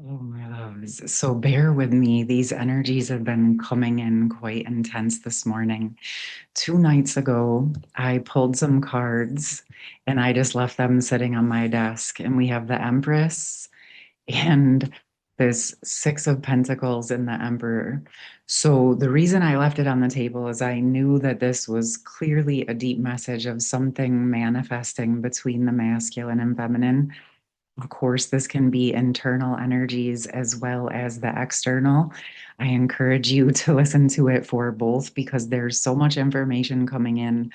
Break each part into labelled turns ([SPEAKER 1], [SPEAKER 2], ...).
[SPEAKER 1] Oh, my loves. So bear with me. These energies have been coming in quite intense this morning. 2 nights ago, I pulled some cards and I just left them sitting on my desk. And we have the Empress and this Six of Pentacles and the Emperor. So the reason I left it on the table is I knew that this was clearly a deep message of something manifesting between the masculine and feminine. Of course, this can be internal energies as well as the external. I encourage you to listen to it for both because there's so much information coming in.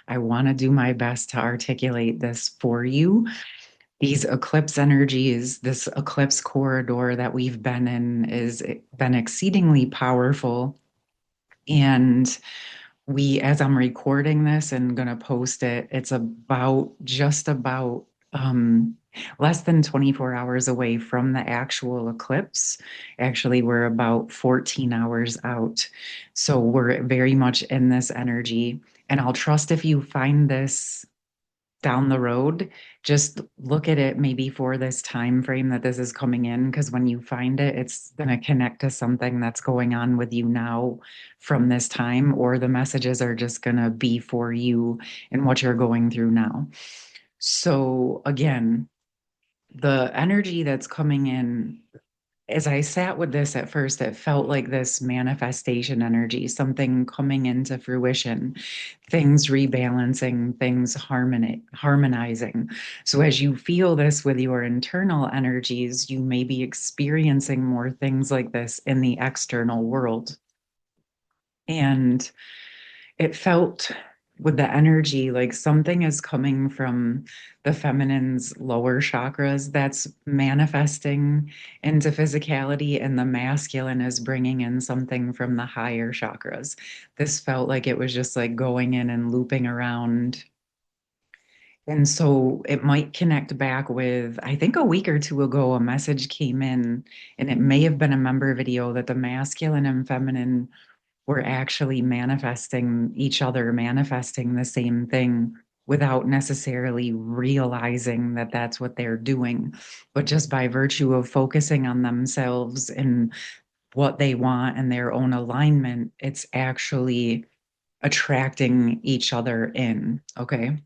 [SPEAKER 1] I want to do my best to articulate this for you. These eclipse energies, this eclipse corridor that we've been in, is been exceedingly powerful. And as I'm recording this and gonna post it, it's about just about um, less than 24 hours away from the actual eclipse. Actually, we're about 14 hours out. So we're very much in this energy. And I'll trust if you find this down the road, just look at it maybe for this time frame that this is coming in, because when you find it, it's going to connect to something that's going on with you now from this time, or the messages are just going to be for you and what you're going through now. So again, the energy that's coming in, as I sat with this at first, it felt like this manifestation energy, something coming into fruition, things rebalancing, things harmonizing. So as you feel this with your internal energies, you may be experiencing more things like this in the external world. And it felt with the energy like something is coming from the feminine's lower chakras that's manifesting into physicality, and the masculine is bringing in something from the higher chakras. This felt like it was just like going in and looping around. And so it might connect back with, I think a week or two ago, a message came in, and it may have been a member video that the masculine and feminine we're actually manifesting each other, manifesting the same thing without necessarily realizing that that's what they're doing. But just by virtue of focusing on themselves and what they want and their own alignment, it's actually attracting each other in. Okay.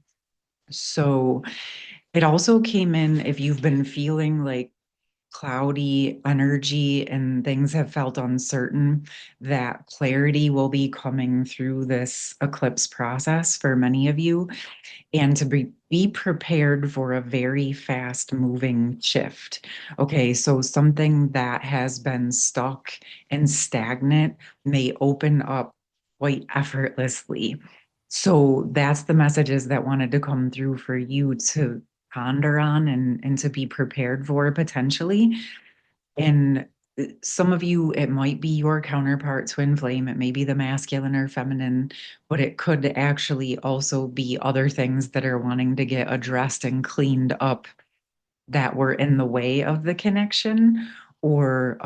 [SPEAKER 1] So it also came in if you've been feeling like cloudy energy and things have felt uncertain, that clarity will be coming through this eclipse process for many of you, and to be prepared for a very fast moving shift. Okay, so something that has been stuck and stagnant may open up quite effortlessly. So that's the messages that wanted to come through for you to ponder on and to be prepared for potentially. And some of you, it might be your counterpart twin flame, it may be the masculine or feminine, but it could actually also be other things that are wanting to get addressed and cleaned up that were in the way of the connection, or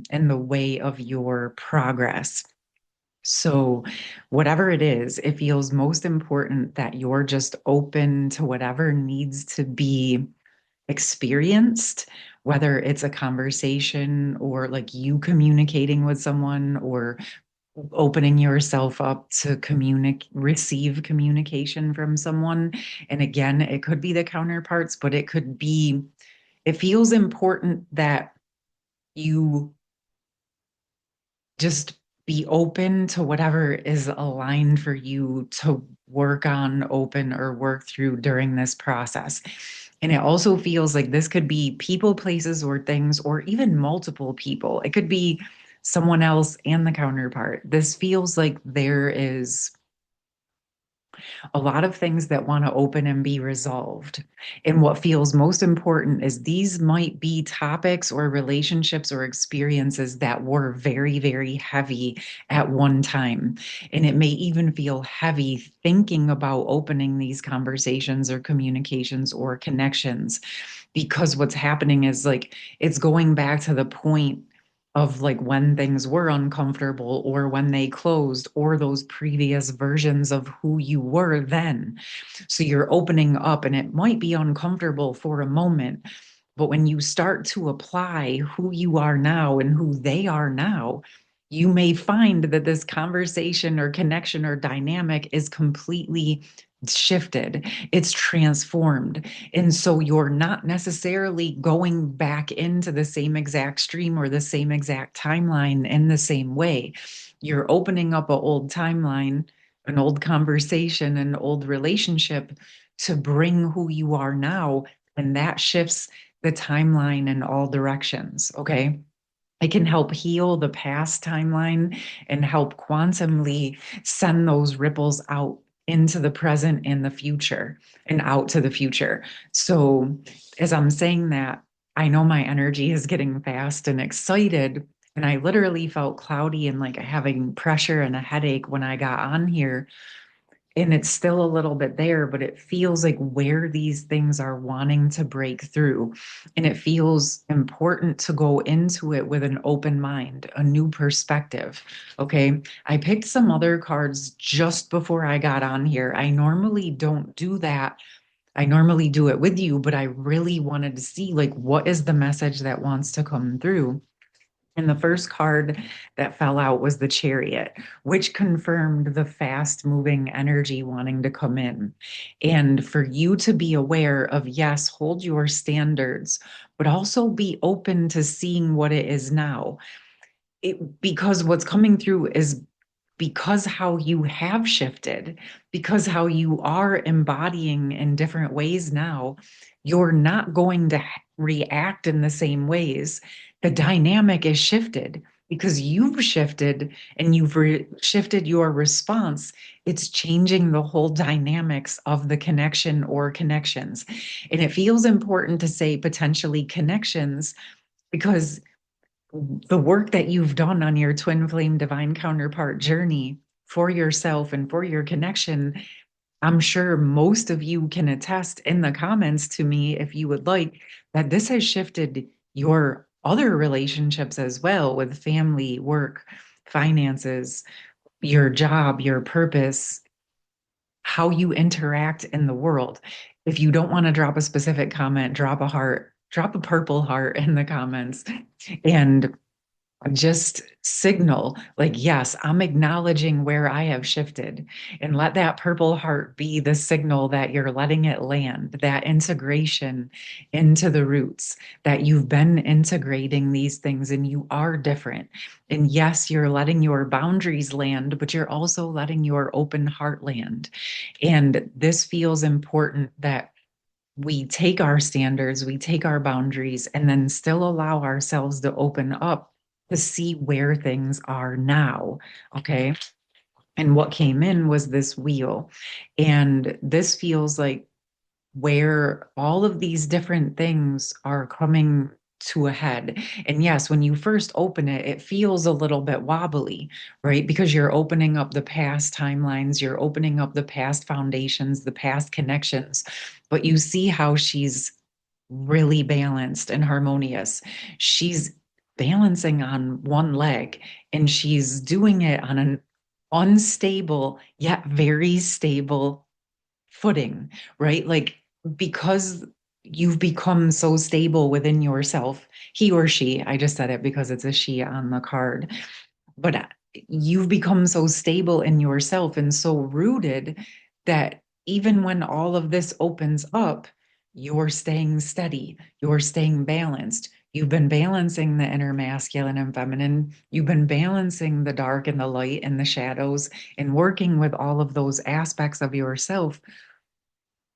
[SPEAKER 1] in the way of your progress. So, whatever it is, it feels most important that you're just open to whatever needs to be experienced, whether it's a conversation or like you communicating with someone, or opening yourself up to receive communication from someone. And again, it could be the counterparts, but it feels important that you just be open to whatever is aligned for you to work on, open, or work through during this process. And it also feels like this could be people, places, or things, or even multiple people. It could be someone else and the counterpart. This feels like there is a lot of things that want to open and be resolved. And what feels most important is these might be topics or relationships or experiences that were very, very heavy at one time. And it may even feel heavy thinking about opening these conversations or communications or connections, because what's happening is like it's going back to the point of like when things were uncomfortable or when they closed, or those previous versions of who you were then. So you're opening up and it might be uncomfortable for a moment, But when you start to apply who you are now and who they are now, you may find that this conversation or connection or dynamic is completely shifted. It's transformed. And so you're not necessarily going back into the same exact stream or the same exact timeline in the same way. You're opening up an old timeline, an old conversation, an old relationship to bring who you are now. And that shifts the timeline in all directions. Okay. It can help heal the past timeline and help quantumly send those ripples out into the present and the future and out to the future. So, as I'm saying that, I know my energy is getting fast and excited. And I literally felt cloudy and like having pressure and a headache when I got on here, and it's still a little bit there, but it feels like where these things are wanting to break through. And it feels important to go into it with an open mind, a new perspective. Okay. I picked some other cards just before I got on here. I normally don't do that. I normally do it with you, but I really wanted to see like what is the message that wants to come through. And the first card that fell out was the Chariot, which confirmed the fast moving energy wanting to come in. And for you to be aware of, yes, hold your standards, but also be open to seeing what it is now. Because what's coming through is because how you have shifted, because how you are embodying in different ways now, you're not going to react in the same ways. The dynamic is shifted because you've shifted and you've shifted your response. It's changing the whole dynamics of the connection or connections. And it feels important to say potentially connections because the work that you've done on your twin flame divine counterpart journey for yourself and for your connection, I'm sure most of you can attest in the comments to me, if you would like, that this has shifted your other relationships as well with family, work, finances, your job, your purpose, how you interact in the world. If you don't want to drop a specific comment, drop a heart, drop a purple heart in the comments. And just signal like, yes, I'm acknowledging where I have shifted, and let that purple heart be the signal that you're letting it land, that integration into the roots, that you've been integrating these things and you are different. And yes, you're letting your boundaries land, but you're also letting your open heart land. And this feels important that we take our standards, we take our boundaries, and then still allow ourselves to open up to see where things are now. Okay. And what came in was this wheel. And this feels like where all of these different things are coming to a head. And yes, when you first open it, it feels a little bit wobbly, right? Because you're opening up the past timelines, you're opening up the past foundations, the past connections. But you see how she's really balanced and harmonious. She's balancing on one leg and she's doing it on an unstable yet very stable footing, right? Like, because you've become so stable within yourself, he or she, I just said it because it's a she on the card, but you've become so stable in yourself and so rooted that even when all of this opens up, you're staying steady, you're staying balanced. You've been balancing the inner masculine and feminine. You've been balancing the dark and the light and the shadows and working with all of those aspects of yourself.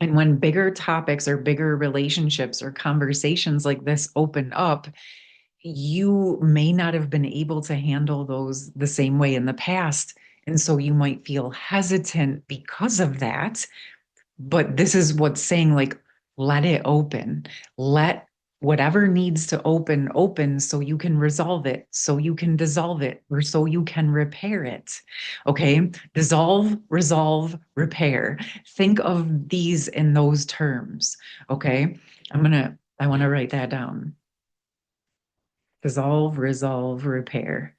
[SPEAKER 1] And when bigger topics or bigger relationships or conversations like this open up, you may not have been able to handle those the same way in the past. And so you might feel hesitant because of that. But this is what's saying, like, let it open. Let whatever needs to open, open so you can resolve it, so you can dissolve it, or so you can repair it. Okay. Dissolve, resolve, repair. Think of these in those terms. Okay. I want to write that down. Dissolve, resolve, repair,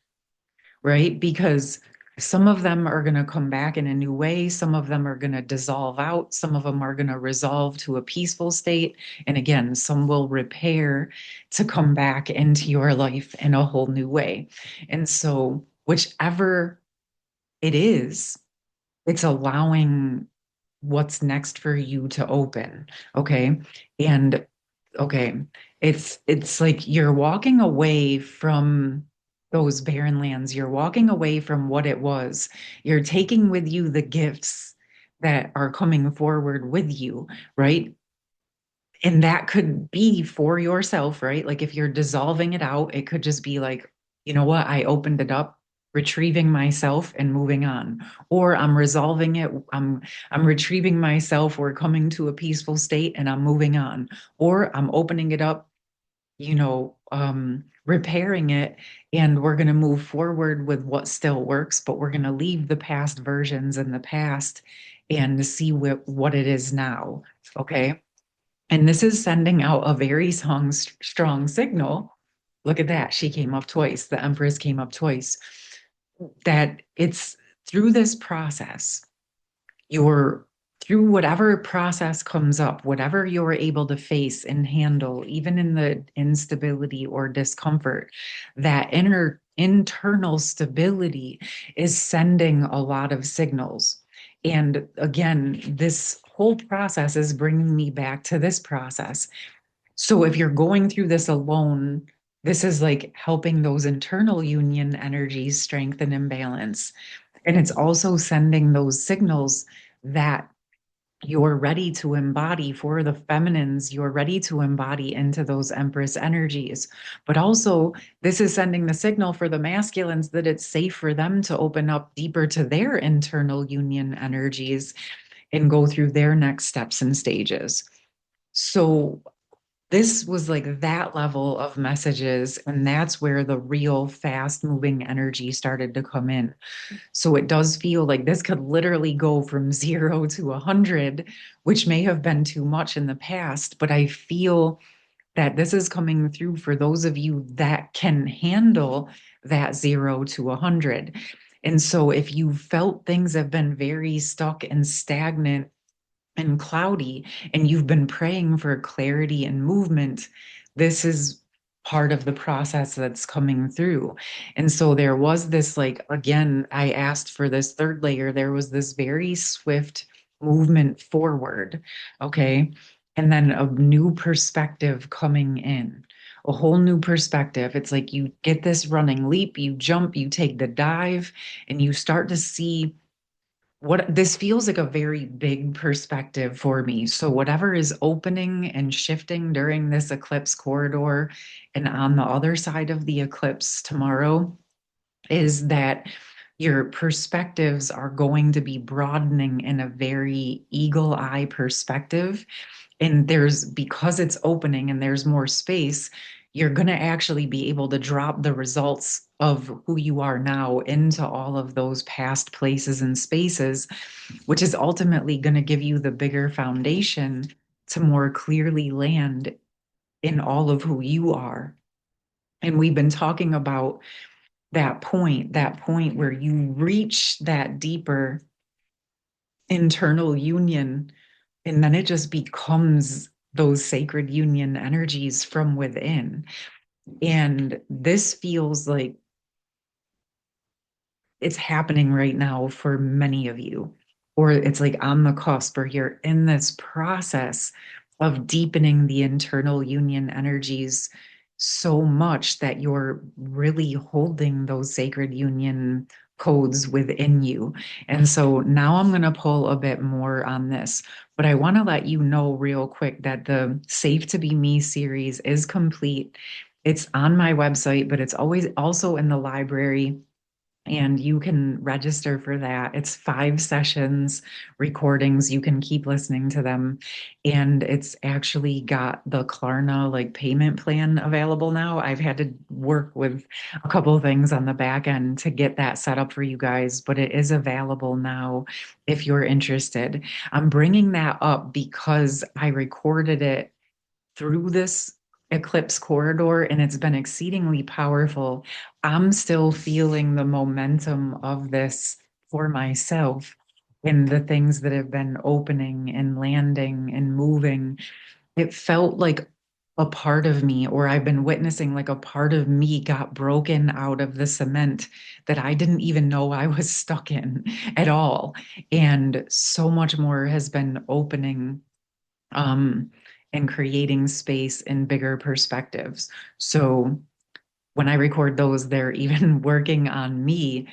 [SPEAKER 1] right? Because Some of them are going to come back in a new way. Some of them are going to dissolve out. Some of them are going to resolve to a peaceful state. And again, some will repair to come back into your life in a whole new way. And so, whichever it is, it's allowing what's next for you to open. Okay. And okay, it's like you're walking away from those barren lands. You're walking away from what it was. You're taking with you the gifts that are coming forward with you, right? And that could be for yourself, right? Like if you're dissolving it out, it could just be like, you know what? I opened it up, retrieving myself and moving on. Or I'm resolving it, I'm retrieving myself, we're coming to a peaceful state and I'm moving on. Or I'm opening it up, repairing it, and we're going to move forward with what still works, but we're going to leave the past versions in the past and see what it is now. Okay. And this is sending out a very strong signal. Look at that. She came up twice. The Empress came up twice. That it's through this process, you're through whatever process comes up, whatever you're able to face and handle, even in the instability or discomfort, that internal stability is sending a lot of signals. And again, this whole process is bringing me back to this process. So if you're going through this alone, this is like helping those internal union energies strengthen and balance. And it's also sending those signals that you're ready to embody for the feminines, you're ready to embody into those Empress energies. But also, this is sending the signal for the masculines that it's safe for them to open up deeper to their internal union energies and go through their next steps and stages. So, this was like that level of messages, and that's where the real fast moving energy started to come in. So it does feel like this could literally go from 0 to 100, which may have been too much in the past, but I feel that this is coming through for those of you that can handle that 0 to 100. And so if you felt things have been very stuck and stagnant and cloudy and you've been praying for clarity and movement, this is part of the process that's coming through. And so there was this, like, again, I asked for this third layer. There was this very swift movement forward. Okay. And then a new perspective coming in. A whole new perspective. It's like you get this running leap, you jump, you take the dive, and you start to see what this feels like a very big perspective for me. So, whatever is opening and shifting during this eclipse corridor and on the other side of the eclipse tomorrow is that your perspectives are going to be broadening in a very eagle eye perspective. And there's, because it's opening and there's more space, you're going to actually be able to drop the results of who you are now into all of those past places and spaces, which is ultimately going to give you the bigger foundation to more clearly land in all of who you are. And we've been talking about that point where you reach that deeper internal union, and then it just becomes those sacred union energies from within. And this feels like it's happening right now for many of you, or it's like on the cusp, or you're in this process of deepening the internal union energies so much that you're really holding those sacred union codes within you. And so now I'm going to pull a bit more on this, but I want to let you know real quick that the Safe to Be Me series is complete. It's on my website, but it's always also in the library, and you can register for that. It's 5 sessions, recordings. You can keep listening to them. And it's actually got the Klarna like payment plan available now. I've had to work with a couple of things on the back end to get that set up for you guys, but it is available now if you're interested. I'm bringing that up because I recorded it through this eclipse corridor, and it's been exceedingly powerful. I'm still feeling the momentum of this for myself in the things that have been opening and landing and moving. It felt like a part of me, or I've been witnessing like a part of me got broken out of the cement that I didn't even know I was stuck in at all. And so much more has been opening um, and creating space in bigger perspectives. So when I record those, they're even working on me.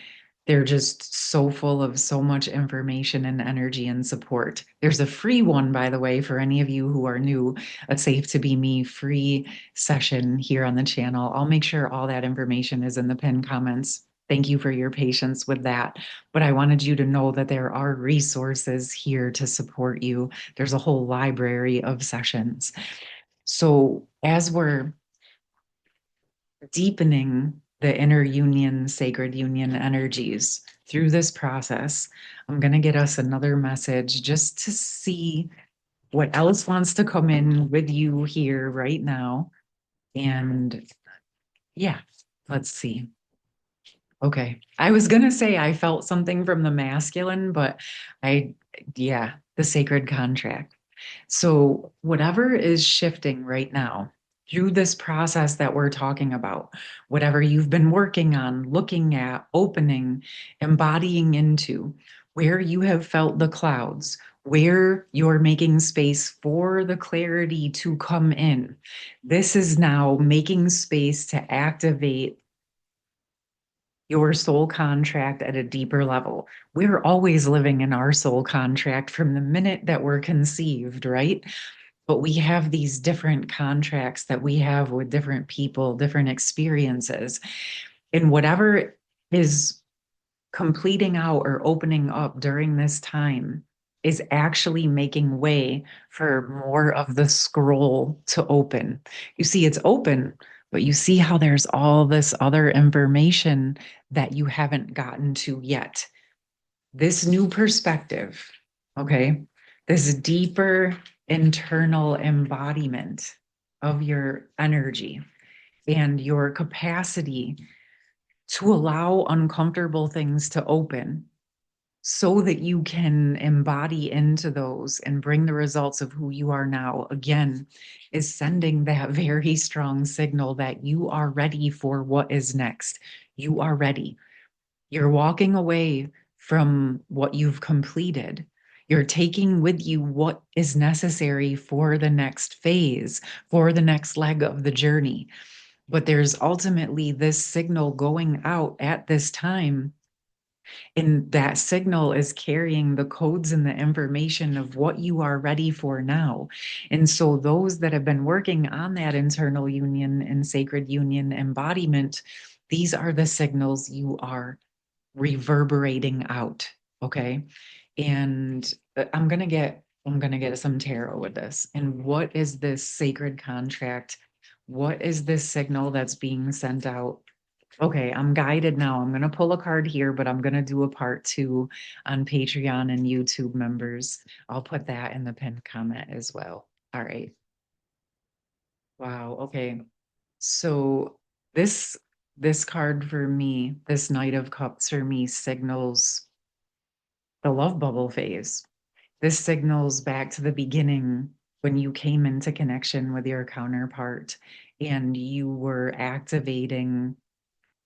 [SPEAKER 1] They're just so full of so much information and energy and support. There's a free one, by the way, for any of you who are new, a Safe to Be Me free session here on the channel. I'll make sure all that information is in the pinned comments. Thank you for your patience with that. But I wanted you to know that there are resources here to support you. There's a whole library of sessions. So as we're deepening the inner union, sacred union energies through this process, I'm going to get us another message just to see what else wants to come in with you here right now. And yeah, let's see. Okay. I was going to say I felt something from the masculine, but I, yeah, the sacred contract. So, whatever is shifting right now through this process that we're talking about, whatever you've been working on, looking at, opening, embodying into, where you have felt the clouds, where you're making space for the clarity to come in, this is now making space to activate your soul contract at a deeper level. We're always living in our soul contract from the minute that we're conceived, right? But we have these different contracts that we have with different people, different experiences. And whatever is completing out or opening up during this time is actually making way for more of the scroll to open. You see, it's open, but you see how there's all this other information that you haven't gotten to yet. This new perspective, okay, this deeper internal embodiment of your energy and your capacity to allow uncomfortable things to open so that you can embody into those and bring the results of who you are now, again, is sending that very strong signal that you are ready for what is next. You are ready. You're walking away from what you've completed. You're taking with you what is necessary for the next phase, for the next leg of the journey. But there's ultimately this signal going out at this time, and that signal is carrying the codes and the information of what you are ready for now. And so, those that have been working on that internal union and sacred union embodiment, these are the signals you are reverberating out. Okay. And I'm gonna get some tarot with this. And what is this sacred contract? What is this signal that's being sent out? Okay, I'm guided now. I'm gonna pull a card here, but I'm gonna do a part two on Patreon and YouTube members. I'll put that in the pinned comment as well. All right. Wow. Okay. So this this card for me, this Knight of Cups for me signals the love bubble phase. This signals back to the beginning when you came into connection with your counterpart and you were activating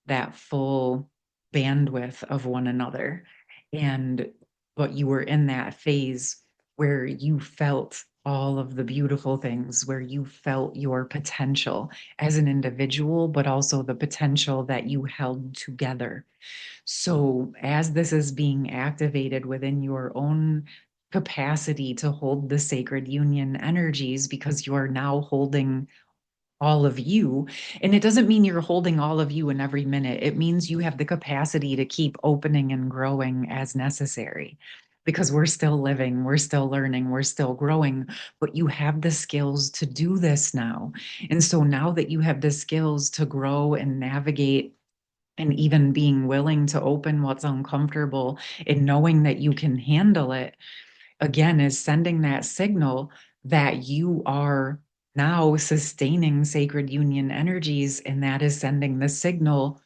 [SPEAKER 1] that full bandwidth of one another. And but you were in that phase where you felt all of the beautiful things, where you felt your potential as an individual, but also the potential that you held together. So, as this is being activated within your own capacity to hold the sacred union energies, because you are now holding all of you. And it doesn't mean you're holding all of you in every minute. It means you have the capacity to keep opening and growing as necessary, because we're still living, we're still learning, we're still growing, but you have the skills to do this now. And so now that you have the skills to grow and navigate, and even being willing to open what's uncomfortable and knowing that you can handle it, again, is sending that signal that you are now sustaining sacred union energies, and that is sending the signal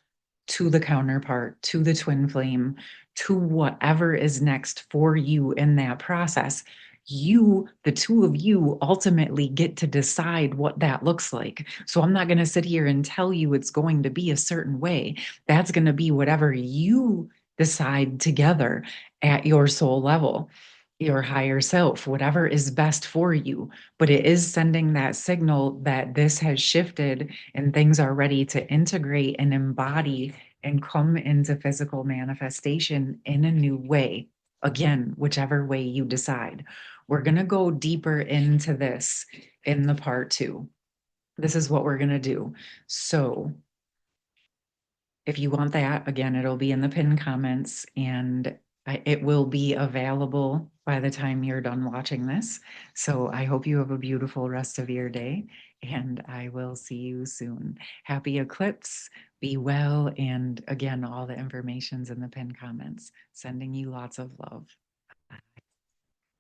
[SPEAKER 1] to the counterpart, to the twin flame, to whatever is next for you in that process. You, the two of you, ultimately get to decide what that looks like. So I'm not going to sit here and tell you it's going to be a certain way. That's going to be whatever you decide together at your soul level, your higher self, whatever is best for you. But it is sending that signal that this has shifted and things are ready to integrate and embody and come into physical manifestation in a new way. Again, whichever way you decide. We're going to go deeper into this in the part 2. This is what we're going to do. So, if you want that, again, it'll be in the pinned comments, and it will be available by the time you're done watching this. So I hope you have a beautiful rest of your day, and I will see you soon. Happy eclipse, be well, and again, all the information's in the pinned comments. Sending you lots of love.